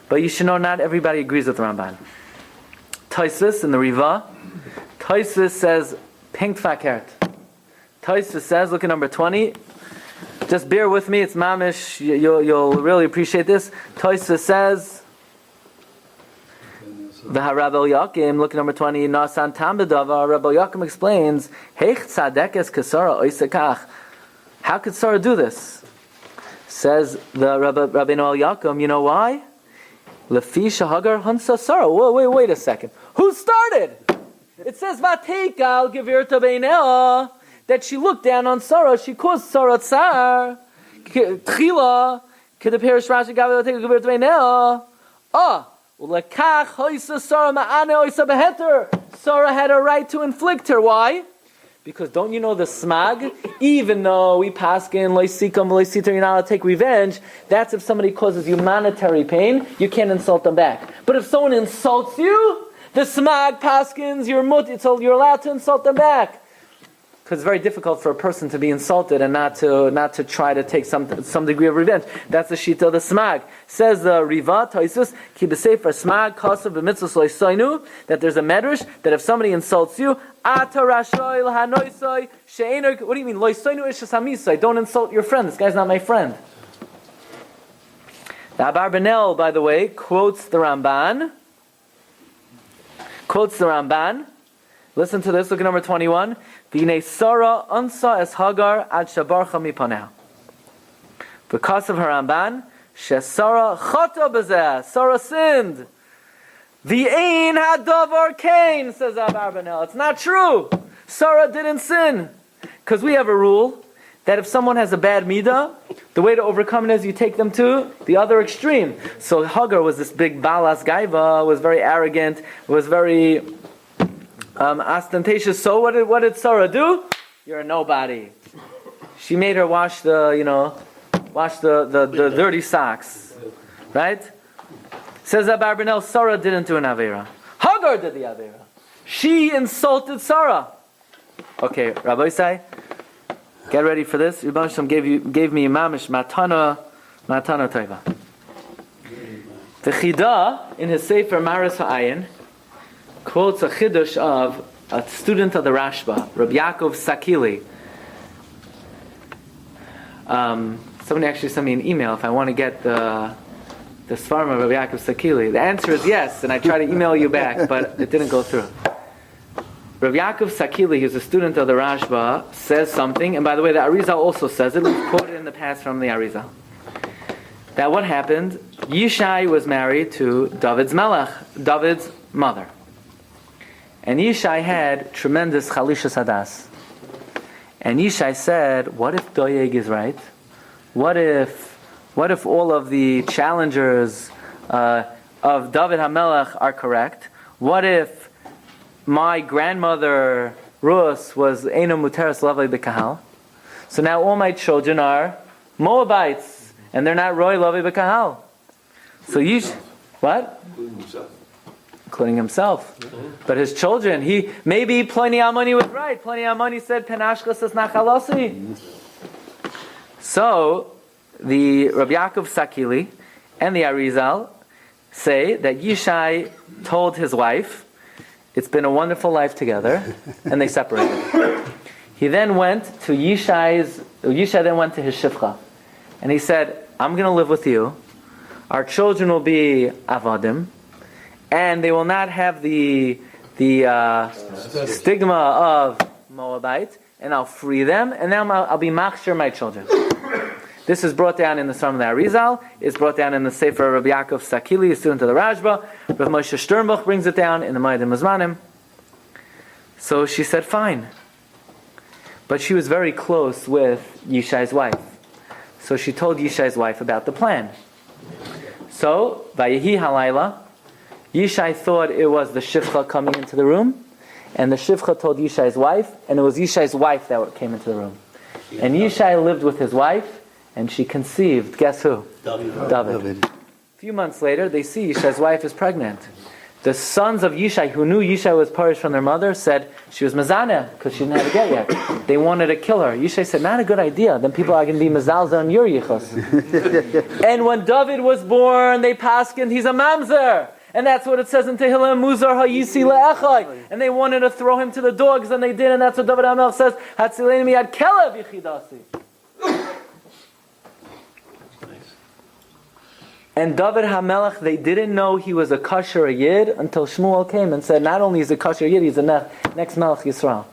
S2: But you should know, not everybody agrees with the Ramban. Tosfos in the Riva, Tosfos says pink fakert. Tosfos says, look at number 20. Just bear with me, it's mamish, you'll really appreciate this. Tosfos says, Rabbi Yakim, look at number 20, Nasan Tambedava, Rabbi Yakim explains, Heich tzadekes kesara oisekach. How could Sarah do this? Says the Rabbi Noel Yakim, you know why? Lefisha Hagar Hansa Sarah. Wait a second. Who started? It says, Vateikal Gevirta Beinea, that she looked down on Sarah, she caused Sarah tsar. Tchila, Kedeperish Rashi Gavi Gevirta Beinea. Lekach Hoisa Sarah Ma'ane Oisa Beheter. Sarah had a right to inflict her. Why? Because don't you know the smag? Even though we paskin loisikam loisiter, you're not allowed to take revenge. That's if somebody causes you monetary pain, you can't insult them back. But if someone insults you, the smag paskins, you're allowed to insult them back. Because it's very difficult for a person to be insulted and not to try to take some degree of revenge. That's the shita of the smag. Says the Riva Taisus ki b'sefer smag kasav b'mitzvos loisoinu, that there's a medrash that if somebody insults you, ata rashoy lahanoisoi she'enoi. What do you mean loisoinu ishas hamisoi? Don't insult your friend. This guy's not my friend. The Abar Benel, by the way, quotes the Ramban. Listen to this. Look at number 21. V'nei Sarah ansa es Hagar ad shabarcha mipaneh. Because of her Ramban, she Sarah chata b'zeh. Sarah sinned. V'ein hadavar kain, says Abar Benel. It's not true. Sarah didn't sin. Because we have a rule that if someone has a bad midah, the way to overcome it is you take them to the other extreme. So Hagar was this big balas gaiva, was very arrogant, was very ostentatious. So what did Sarah do? You're a nobody. She made her wash the dirty socks, right? Says Abar Benel, Sarah didn't do an Vayeira. Hagar did the Vayeira. She insulted Sarah. Okay, Rabbi Isai, get ready for this. Rebbe Shem gave me mamish matana tova. The Chida in his Sefer Maris Ha'ayin quotes a chiddush of a student of the Rashba, Rabbi Yaakov Sakili. Somebody actually sent me an email if I want to get the Sfarm of Rabbi Yaakov Sakili. The answer is yes, and I tried to email you back, but it didn't go through. Rabbi Yaakov Sakili, who's a student of the Rashba, says something, and by the way, the Arizal also says it. We've quoted in the past from the Arizal. That what happened, Yishai was married to David's mother. And Yishai had tremendous chalishas hadas. And Yishai said, what if Doeg is right? What if all of the challengers of David HaMelech are correct? What if my grandmother Rus was Eino Muteres Lavei B'Kahal? So now all my children are Moabites, and they're not Roy Lavei B'Kahal. So what? Including himself. But his children, maybe Pliny Amoni was right. Pliny Amoni said, Penashkas is nachalosi. So, the Rabbi Yaakov Sakili and the Arizal say that Yishai told his wife, it's been a wonderful life together, and they separated. He then went to Yishai then went to his shifcha, and he said, I'm going to live with you. Our children will be avadim, and they will not have the stigma of Moabite, and I'll free them, and now I'll be machshir my children. This is brought down in the Psalm of the Arizal. It's brought down in the Sefer Rabbi Yaakov Sakili, a student of the Rashba. Rav Moshe Sternbuch brings it down in the Ma'adim Mizmanim. So she said, fine. But she was very close with Yishai's wife. So she told Yishai's wife about the plan. So, Vayehi Halayla, Yishai thought it was the Shifcha coming into the room, and the Shifcha told Yishai's wife, and it was Yishai's wife that came into the room. And Yishai lived with his wife, and she conceived, guess who? David. A few months later, they see Yishai's wife is pregnant. The sons of Yishai, who knew Yishai was parish from their mother, said she was Mazana, because she didn't have a get yet. They wanted to kill her. Yishai said, not a good idea. Then people are going to be Mazalza on your yichus. And when David was born, they paskined, he's a mamzer. And that's what it says in Tehillim, Muzar ha'yisi le'echai. And they wanted to throw him to the dogs, and they did, and that's what David HaMelech says, Hatzileni miyad kelev yichidasi. And David HaMelech, they didn't know he was a kosher yid until Shmuel came and said, not only is he a kosher yid, he's the next Melech Yisrael.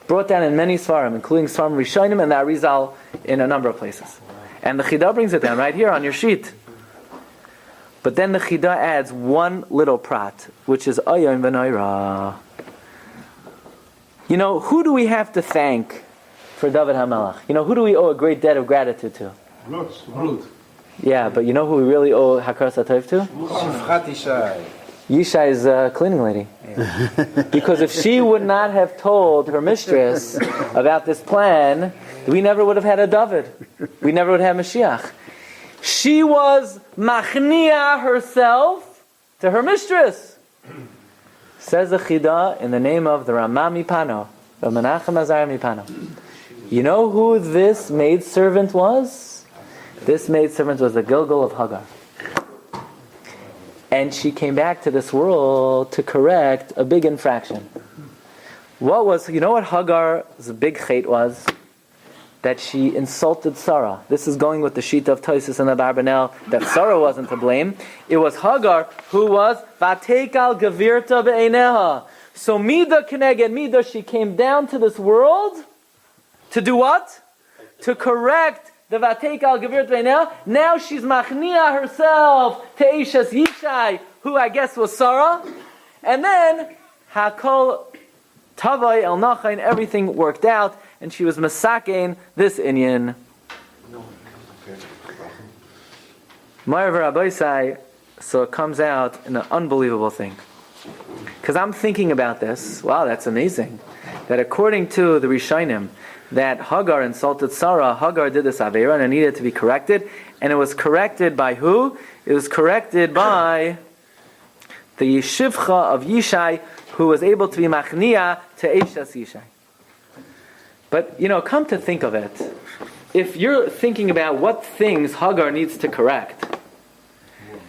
S2: Brought down in many Svarim, including Svarim Rishonim and the Arizal in a number of places. And the Chida brings it down right here on your sheet. But then the Chida adds one little prat, which is Ayon V'Noira. You know, who do we have to thank for David HaMelech? You know, who do we owe a great debt of gratitude to?
S6: Ruth.
S2: Yeah, but you know who we really owe Hakar Satayv to? Yishai is a cleaning lady. Because if she would not have told her mistress about this plan, we never would have had a David. We never would have Mashiach. She was machnia herself to her mistress. Says the Chida in the name of the Ramah Mipano, the Menachem Azar Mipano. You know who this maidservant was? This maidservant was the Gilgal of Hagar. And she came back to this world to correct a big infraction. You know what Hagar's big chait was? That she insulted Sarah. This is going with the Shita of Tosis and the Barbanel, that Sarah wasn't to blame. It was Hagar who was Vateikal Gavirta Be'eineha. So Mida Keneged Mida, she came down to this world to do what? To correct the Vateikal Gavirta Be'eineha. Now she's Machnia herself to Eishes Yishai, who I guess was Sarah. And then Hakol Tavai El Nachain, everything worked out. And she was masakein this inyan. So it comes out in an unbelievable thing. Because I'm thinking about this. Wow, that's amazing. That according to the Rishonim, that Hagar insulted Sarah, Hagar did this Vayeira and it needed to be corrected. And it was corrected by who? It was corrected by the Shivcha of Yishai, who was able to be machnia to Eishas Yishai. But, come to think of it, if you're thinking about what things Hagar needs to correct,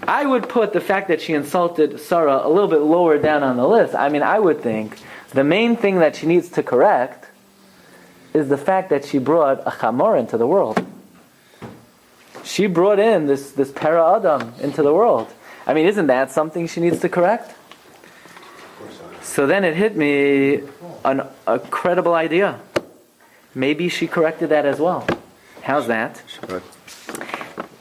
S2: I would put the fact that she insulted Sarah a little bit lower down on the list. I would think the main thing that she needs to correct is the fact that she brought a chamor into the world. She brought in this para Adam into the world. Isn't that something she needs to correct? So then it hit me a credible idea. Maybe she corrected that as well. How's that?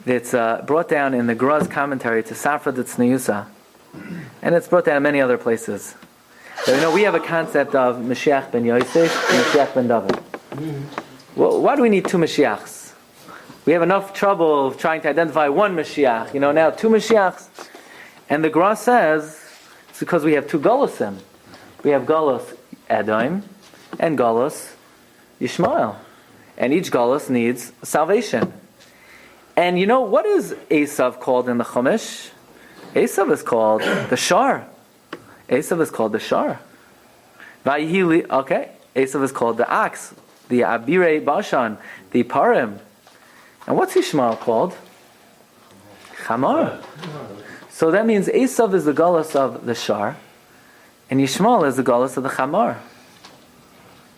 S2: It's brought down in the Gra's commentary to Safra Tzniusa, and it's brought down in many other places. So, we have a concept of Mashiach ben Yosef and Mashiach ben David. Well, why do we need two Mashiachs? We have enough trouble trying to identify one Mashiach. Now two Mashiachs. And the Gra says it's because we have two Golosim. We have Golos Edom and Golos Yishmael. And each Golos needs salvation. And what is Esav called in the Chumash? Esav is called the Shar. Esav is called the Shar. Okay. Esav is called the ox, the Abirei Bashan, the Parim. And what's Ishmael called? Chamar. So that means Esav is the Golos of the Shar, and Yishmael is the Golos of the Chamar.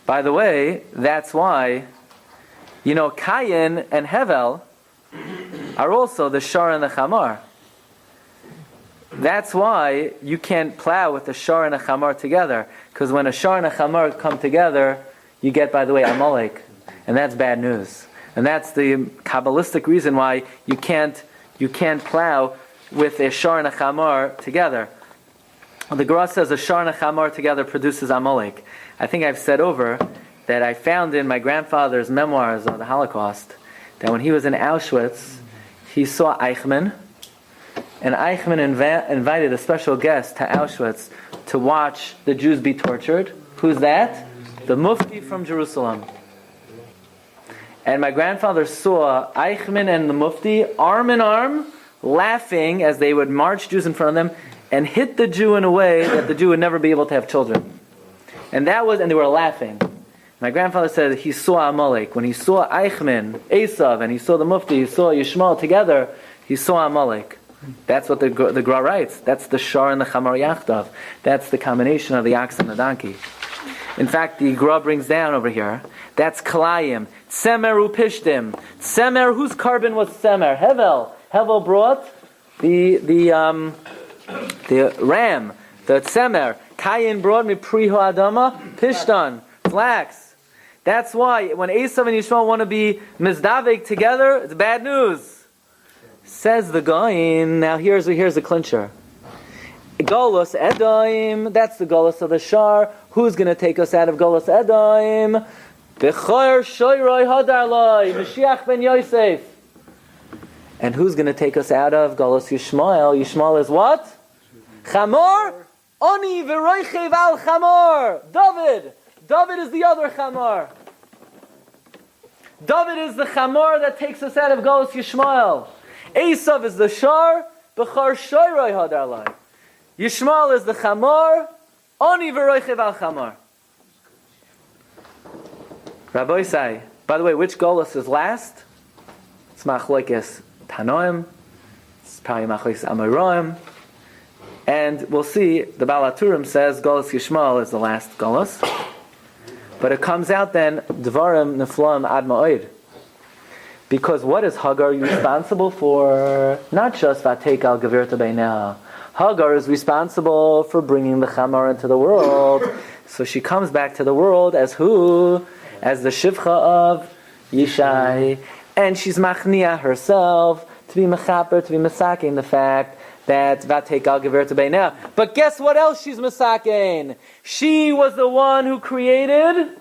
S2: By the way, that's why, Cain and Hevel are also the Shar and the Chamar. That's why you can't plow with the Shar and the Chamar together, because when a Shar and a Chamar come together, you get, by the way, Amalek, and that's bad news. And that's the Kabbalistic reason why you can't plow with a Shar and a Chamar together. The Gemara says a Shar and a Chamar together produces Amalek. I think I've said over that I found in my grandfather's memoirs of the Holocaust that when he was in Auschwitz, he saw Eichmann, and Eichmann invited a special guest to Auschwitz to watch the Jews be tortured. Who's that? The Mufti from Jerusalem. And my grandfather saw Eichmann and the Mufti arm in arm, laughing as they would march Jews in front of them and hit the Jew in a way that the Jew would never be able to have children. And they were laughing. My grandfather said he saw Amalek. When he saw Eichmann, Esav, and he saw the Mufti, he saw Yishmael together, he saw Amalek. That's what the Gra writes. That's the Shar and the Chamar Yachdav. That's the combination of the ox and the donkey. In fact, the Gra brings down over here, that's Kalayim. Tsemer upishtim. Tsemer, whose carbon was Tsemer? Hevel. Hevel brought the ram, the Tsemer. Kayin brought me Priho Adama, Pishtan, flax. That's why when Esav and Yishmael want to be Mizdavik together, it's bad news. Says the Goyin. Now here's the clincher. Golos Edom, that's the Golos of the Shar. Who's going to take us out of Golos Edom? B'chor shoyroi hadarloi, Mashiach ben Yosef. And who's going to take us out of Golos Yishmael? Yishmael is what? Chamor, Oni v'roichev al Chamor. David is the other Chamor. David is the Chamor that takes us out of Golus Yishmael. Esav is the Shar, B'char Shoyroi Hadarlai. Yishmael is the Chamor, Oni v'roichev al Chamor. Rabbi say, by the way, which Golus is last? It's Machlokes Tanoim, it's probably Machlokes Amoraim, and we'll see, the Baal HaTurim says Golus Yishmael is the last Golus, but it comes out then, Dvarim Neflaim Ad Ma'od. Because what is Hagar responsible for? Not just Vatek al Gevirta Beinah. Hagar is responsible for bringing the Chamar into the world. So she comes back to the world as who? As the Shivcha of Yishai. And she's machnia herself to be mechaper, to be masaking the fact that Vatek al Gevirta Beinah. But guess what else she's masaking? She was the one who created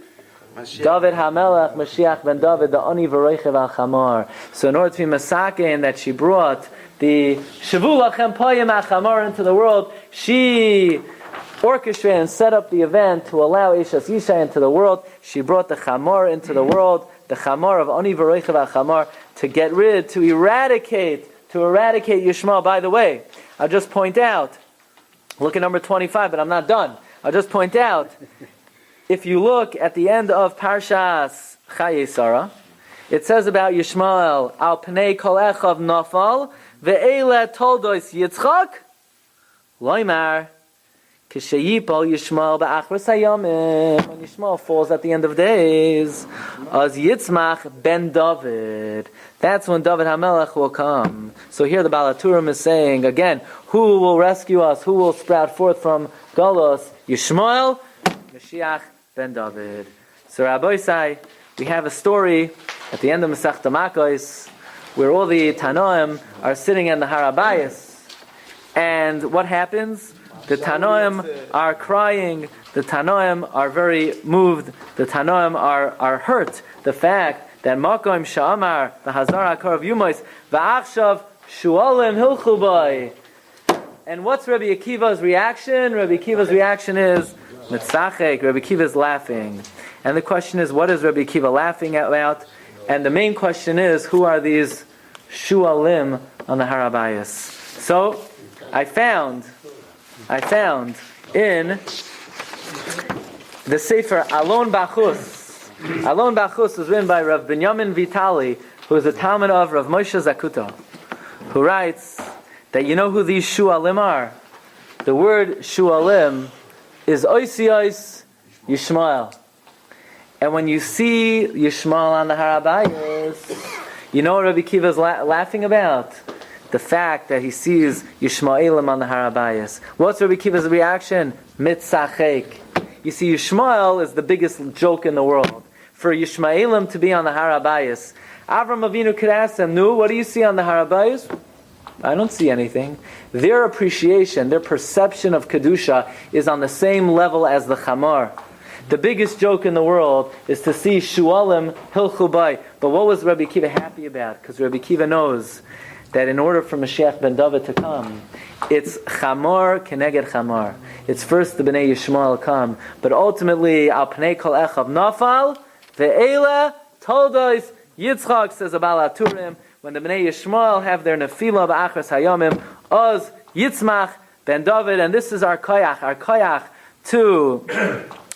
S2: David HaMelech, Mashiach ben David, the Oni v'roichev al Chamor. So in order to be masakin that she brought the Shavu Lachem Payim HaChamor into the world, she orchestrated and set up the event to allow Ishas Yishai into the world. She brought the Chamor into the world, the Chamor of Oni v'roichev al Chamor, to get rid, to eradicate Yishmael. By the way, I'll just point out, look at number 25, but I'm not done. I'll just point out, if you look at the end of Parshas Chayei Sarah, it says about Yishmael, Al Pnei Kol Echav Nafal, Ve'ele Toldos Yitzchak, Loimar, K'sheyipol Yishmael Ba'achras Hayomim. When Yishmael falls at the end of days, as Yitzmach ben David, that's when David HaMelech will come. So here the Baal HaTurim is saying, again, who will rescue us? Who will sprout forth from Golos? Yishmael, Mashiach ben David. So Rabbi say, we have a story at the end of Masechta Makos where all the Tanoim are sitting in the Har HaBayis, and what happens? The Tanoim are crying, the Tanoim are very moved, the Tanoim are hurt. The fact that Makom Sha'amar, the Hazar HaKar of Yumois, Va'achshav Shualim Hilchu B'ai. And what's Rabbi Akiva's reaction? Rabbi Akiva's reaction is Mitzachek. Rabbi Akiva is laughing. And the question is, what is Rabbi Akiva laughing about? And the main question is, who are these Shualim on the Har HaBayis? So, I found in the Sefer Alon Bachus. Alon Bachus was written by Rav Binyamin Vitali, who is a Talmud of Rav Moshe Zakuta, who writes that you know who these Shualim are? The word Shualim is Oisios Yishmael. And when you see Yishmael on the Har HaBayis, you know what Rabbi Akiva is laughing about? The fact that he sees Yishmaelim on the Har HaBayis. What's Rabbi Akiva's reaction? Mitzachek. You see, Yishmael is the biggest joke in the world. For Yishmaelim to be on the Har HaBayis, Avram Avinu could ask them, "No, what do you see on the Har HaBayis?" I don't see anything. Their appreciation, their perception of Kedusha is on the same level as the Chamar. The biggest joke in the world is to see Shualim Hilchu Bai. But what was Rabbi Akiva happy about? Because Rabbi Akiva knows that in order for Mashiach ben David to come, it's Chamar keneged Chamar. It's first the Bnei Yishmael come, but ultimately Al Pnei Kol Echav Nafal Ve'ele Toldos Yitzchak, says the Baal HaTurim. When the Bnei Yishmael have their Nefila Ba'achras Hayomim, Oz Yitzmach ben David, and this is our koyach to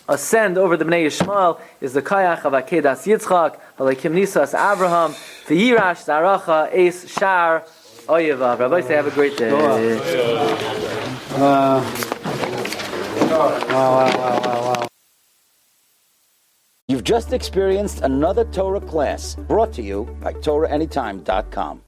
S2: ascend over the Bnei Yishmael is the koyach of Akedas Yitzchak, Halekim Nisas Avraham, V'yirash Zaracha Eis Shar Oyevav. Rabbi say, have a great day.
S6: Wow.
S1: You've just experienced another Torah class brought to you by TorahAnytime.com.